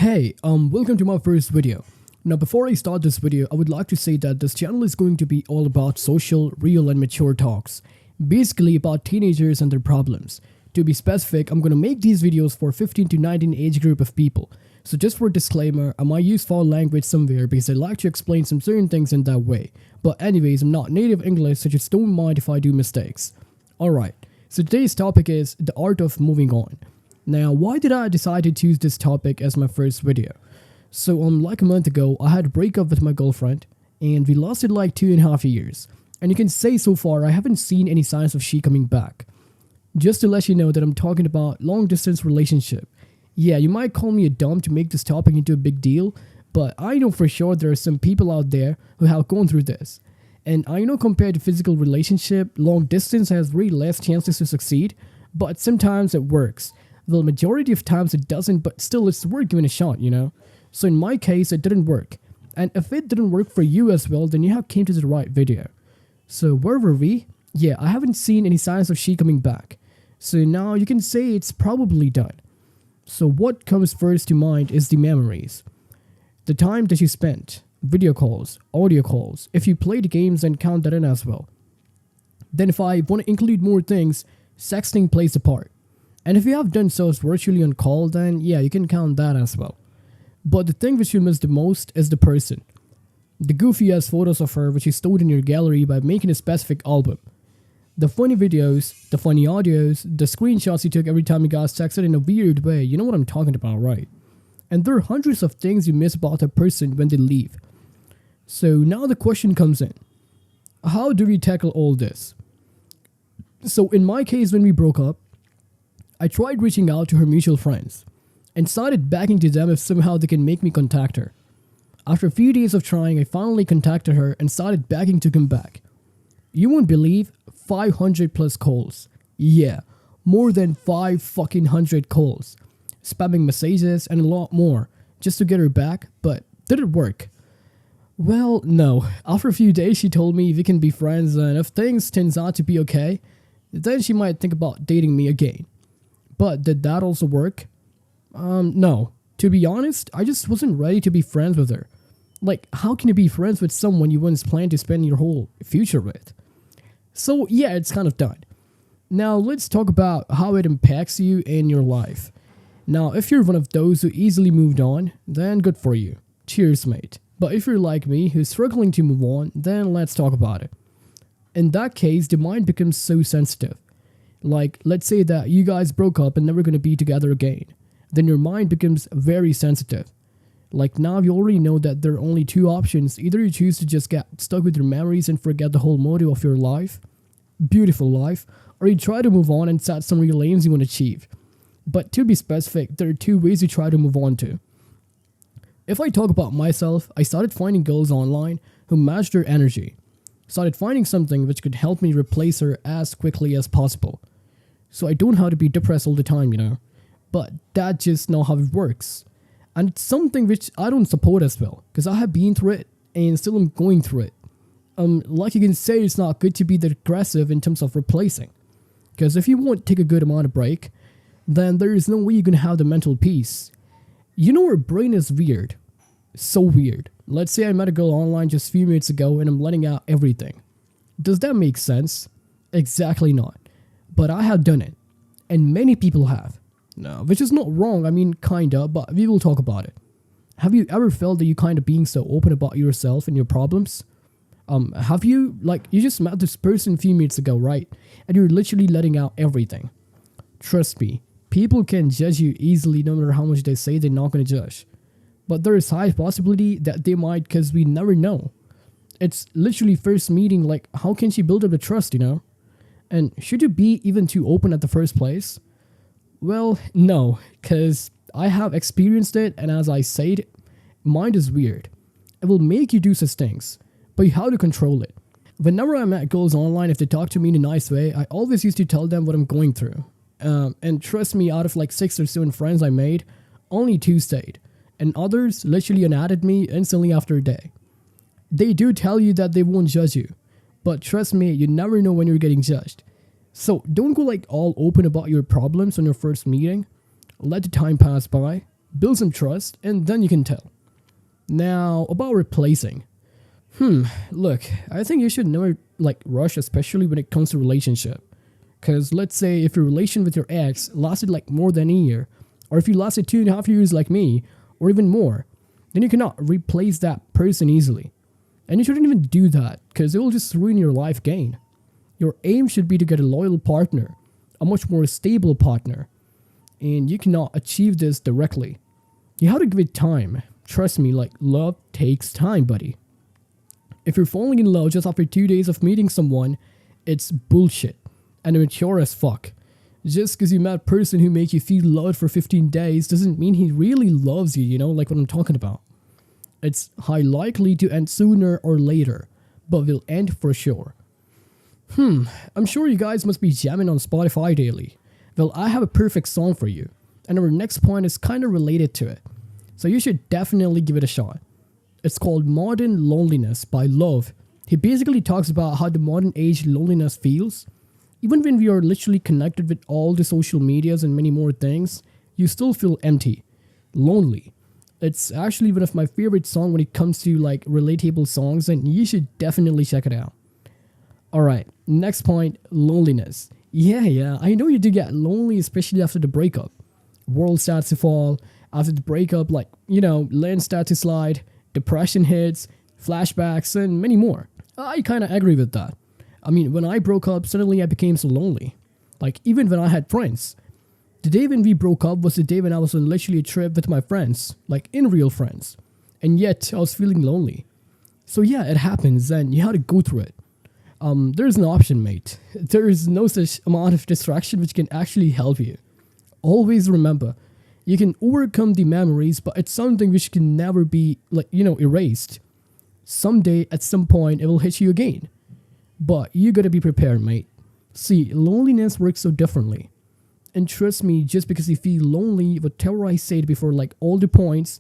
Hey, welcome to my first video. Now before I start this video, I would like to say that this channel is going to be all about social, real and mature talks. Basically about teenagers and their problems. To be specific, I'm gonna make these videos for 15 to 19 age group of people. So just for a disclaimer, I might use foul language somewhere because I like to explain some certain things in that way. But anyways, I'm not native English, so just don't mind if I do mistakes. Alright, so today's topic is the art of moving on. Now, why did I decide to choose this topic as my first video? So, like a month ago, I had a breakup with my girlfriend, and we lasted like 2.5 years. And you can say so far, I haven't seen any signs of she coming back. Just to let you know that I'm talking about long distance relationship. Yeah, you might call me a dumb to make this topic into a big deal, but I know for sure there are some people out there who have gone through this. And I know compared to physical relationship, long distance has really less chances to succeed, but sometimes it works. The majority of times it doesn't, but still it's worth giving a shot, you know? So in my case, it didn't work. And if it didn't work for you as well, then you have came to the right video. So where were we? Yeah, I haven't seen any signs of she coming back. So now you can say it's probably done. So what comes first to mind is the memories. The time that you spent, video calls, audio calls, if you played games and count that in as well. Then if I want to include more things, sexting plays a part. And if you have done so virtually on call, then yeah, you can count that as well. But the thing which you miss the most is the person. The goofy ass photos of her which you stored in your gallery by making a specific album. The funny videos, the funny audios, the screenshots you took every time you got texted in a weird way, you know what I'm talking about, right? And there are hundreds of things you miss about a person when they leave. So now the question comes in. How do we tackle all this? So in my case, when we broke up, I tried reaching out to her mutual friends and started begging to them if somehow they can make me contact her. After a few days of trying, I finally contacted her and started begging to come back. You won't believe 500 plus calls. Yeah, more than 500 calls. Spamming messages and a lot more just to get her back, but did it work? Well, no. After a few days, she told me we can be friends and if things turns out to be okay, then she might think about dating me again. But did that also work? No. To be honest, I just wasn't ready to be friends with her. Like, how can you be friends with someone you once planned to spend your whole future with? So yeah, it's kind of done. Now let's talk about how it impacts you in your life. Now, if you're one of those who easily moved on, then good for you. Cheers, mate. But if you're like me, who's struggling to move on, then let's talk about it. In that case, the mind becomes so sensitive. Like, let's say that you guys broke up and never gonna be together again. Then your mind becomes very sensitive. Like now you already know that there are only two options. Either you choose to just get stuck with your memories and forget the whole motive of your life, beautiful life, or you try to move on and set some real aims you want to achieve. But to be specific, there are two ways you try to move on to. If I talk about myself, I started finding girls online who matched their energy. Started finding something which could help me replace her as quickly as possible. So I don't have to be depressed all the time, you know. But that's just not how it works. And it's something which I don't support as well. Because I have been through it and still am going through it. Like you can say, it's not good to be that aggressive in terms of replacing. Because if you won't take a good amount of break, then there is no way you're going to have the mental peace. You know, our brain is weird. So weird. Let's say I met a girl online just a few minutes ago and I'm letting out everything. Does that make sense? Exactly not. But I have done it. And many people have. No, which is not wrong, I mean kinda, but we will talk about it. Have you ever felt that you kind of being so open about yourself and your problems? Have you, like, you just met this person a few minutes ago, right? And you're literally letting out everything. Trust me, people can judge you easily no matter how much they say they're not going to judge. But there is high possibility that they might because we never know. It's literally first meeting, like how can she build up the trust, you know? And should you be even too open at the first place? Well, no, because I have experienced it and as I said, mind is weird. It will make you do such things, but you have to control it. Whenever I met girls online, if they talk to me in a nice way, I always used to tell them what I'm going through. And trust me, out of like 6 or 7 friends I made, only 2 stayed. And others literally unadded me instantly after a day. They do tell you that they won't judge you. But trust me, you never know when you're getting judged. So don't go like all open about your problems on your first meeting. Let the time pass by. build some trust, and then you can tell. Now, about replacing. Look, I think you should never rush, especially when it comes to relationship. Because let's say if your relation with your ex lasted more than a year, or if you lasted 2.5 years like me, or even more, then you cannot replace that person easily. And you shouldn't even do that, because it will just ruin your life again. Your aim should be to get a loyal partner, a much more stable partner. And you cannot achieve this directly. You have to give it time. Trust me, love takes time, buddy. If you're falling in love just after 2 days of meeting someone, it's bullshit and immature as fuck. Just because you met a person who makes you feel loved for 15 days doesn't mean he really loves you, like what I'm talking about. It's high likely to end sooner or later, but will end for sure. I'm sure you guys must be jamming on Spotify daily. Well, I have a perfect song for you, and our next point is kind of related to it. So you should definitely give it a shot. It's called Modern Loneliness by Love. He basically talks about how the modern age loneliness feels. Even when we are literally connected with all the social medias and many more things, you still feel empty, lonely. It's actually one of my favorite songs when it comes to relatable songs, and you should definitely check it out. Alright, next point, loneliness. Yeah, I know you do get lonely, especially after the breakup. World starts to fall. After the breakup, land starts to slide, depression hits, flashbacks, and many more. I kind of agree with that. I mean, when I broke up, suddenly I became so lonely. Even when I had friends. The day when we broke up was the day when I was on literally a trip with my friends, in real friends. And yet, I was feeling lonely. So yeah, it happens, and you have to go through it. There's an option, mate. There is no such amount of distraction which can actually help you. Always remember, you can overcome the memories, but it's something which can never be, erased. Someday, at some point, it will hit you again. But you gotta be prepared, mate. See, loneliness works so differently. And trust me, just because you feel lonely, whatever I said before, all the points,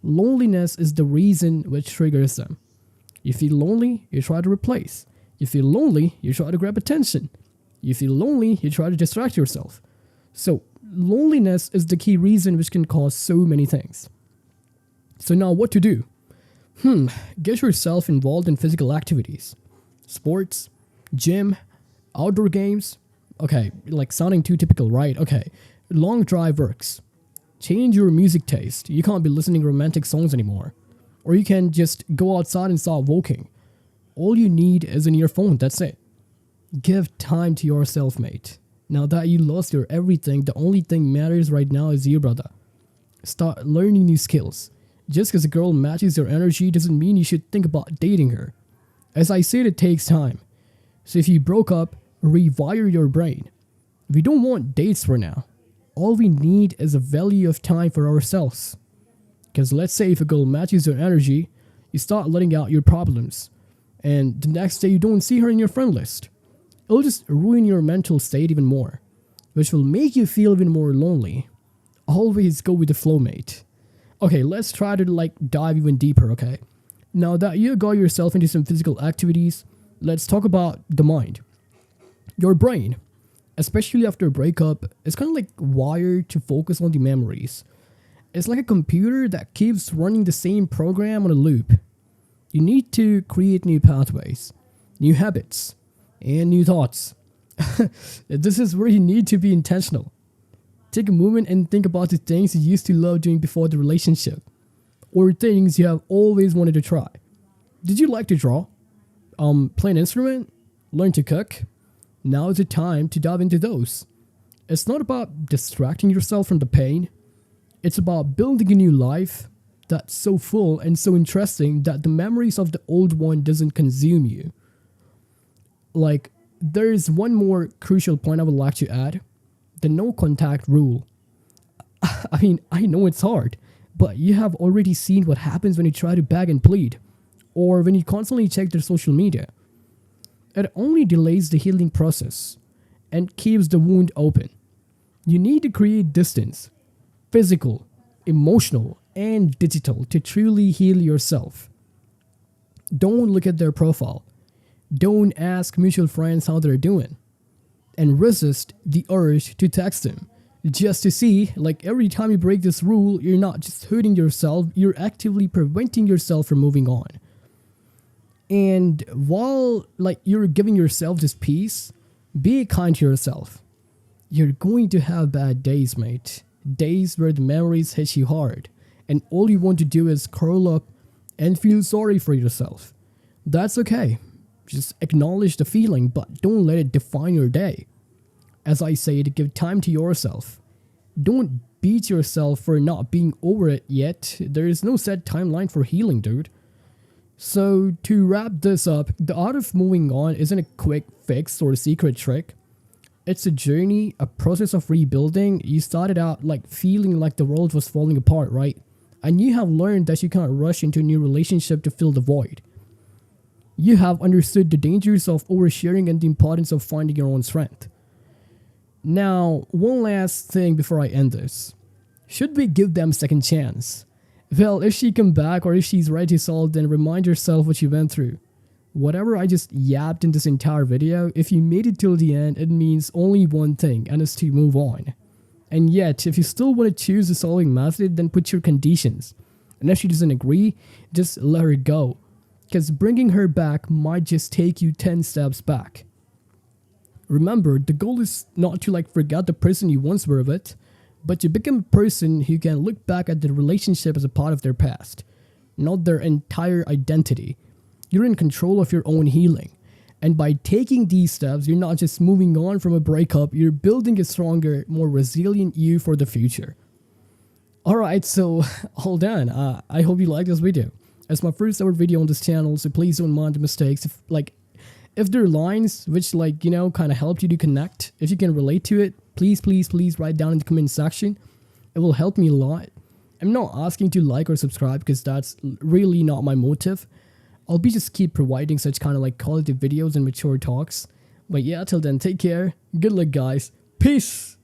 loneliness is the reason which triggers them. You feel lonely, you try to replace. You feel lonely, you try to grab attention. You feel lonely, you try to distract yourself. So, loneliness is the key reason which can cause so many things. So now what to do? Get yourself involved in physical activities. Sports, gym, outdoor games. Okay, sounding too typical, right? Okay, long drive works. Change your music taste. You can't be listening to romantic songs anymore. Or you can just go outside and start walking. All you need is an earphone, that's it. Give time to yourself, mate. Now that you lost your everything, the only thing matters right now is you, brother. Start learning new skills. Just because a girl matches your energy doesn't mean you should think about dating her. As I said, it takes time. So if you broke up, rewire your brain. We don't want dates for now. All we need is a value of time for ourselves. Because let's say if a girl matches your energy, you start letting out your problems. And the next day you don't see her in your friend list. It'll just ruin your mental state even more, which will make you feel even more lonely. Always go with the flow, mate. Okay, let's try to dive even deeper, okay? Now that you got yourself into some physical activities, let's talk about the mind. Your brain, especially after a breakup, is kind of wired to focus on the memories. It's like a computer that keeps running the same program on a loop. You need to create new pathways, new habits, and new thoughts. This is where you need to be intentional. Take a moment and think about the things you used to love doing before the relationship, or things you have always wanted to try. Did you like to draw? Play an instrument? Learn to cook? Now is the time to dive into those. It's not about distracting yourself from the pain. It's about building a new life that's so full and so interesting that the memories of the old one doesn't consume you. There is one more crucial point I would like to add. The no contact rule. I mean, I know it's hard, but you have already seen what happens when you try to beg and plead, or when you constantly check their social media. It only delays the healing process and keeps the wound open. You need to create distance, physical, emotional, and digital, to truly heal yourself. Don't look at their profile. Don't ask mutual friends how they're doing. And resist the urge to text them just to see, like, every time you break this rule, you're not just hurting yourself, you're actively preventing yourself from moving on. And while, like, you're giving yourself this peace, be kind to yourself. You're going to have bad days, mate. Days where the memories hit you hard, and all you want to do is curl up and feel sorry for yourself. That's okay. Just acknowledge the feeling, but don't let it define your day. As I say, to give time to yourself. Don't beat yourself for not being over it yet. There is no set timeline for healing, dude. So, to wrap this up, the art of moving on isn't a quick fix or a secret trick. It's a journey, a process of rebuilding. You started out like feeling like the world was falling apart, right? And you have learned that you can't rush into a new relationship to fill the void. You have understood the dangers of oversharing and the importance of finding your own strength. Now, one last thing before I end this. Should we give them a second chance? Well, if she come back or if she's ready to solve, then remind yourself what you went through. Whatever I just yapped in this entire video, if you made it till the end, it means only one thing, and it's to move on. And yet, if you still want to choose the solving method, then put your conditions. And if she doesn't agree, just let her go. Because bringing her back might just take you 10 steps back. Remember, the goal is not to like forget the person you once were with, but to become a person who can look back at the relationship as a part of their past, not their entire identity. You're in control of your own healing. And by taking these steps, you're not just moving on from a breakup, you're building a stronger, more resilient you for the future. Alright, so all done. I hope you liked this video. It's my first ever video on this channel, so please don't mind the mistakes. If there are lines which kind of helped you to connect, if you can relate to it, please write down in the comment section. It will help me a lot. I'm not asking to like or subscribe because that's really not my motive. I'll be just keep providing such kind of like quality videos and mature talks. But yeah, till then, take care. Good luck, guys. Peace.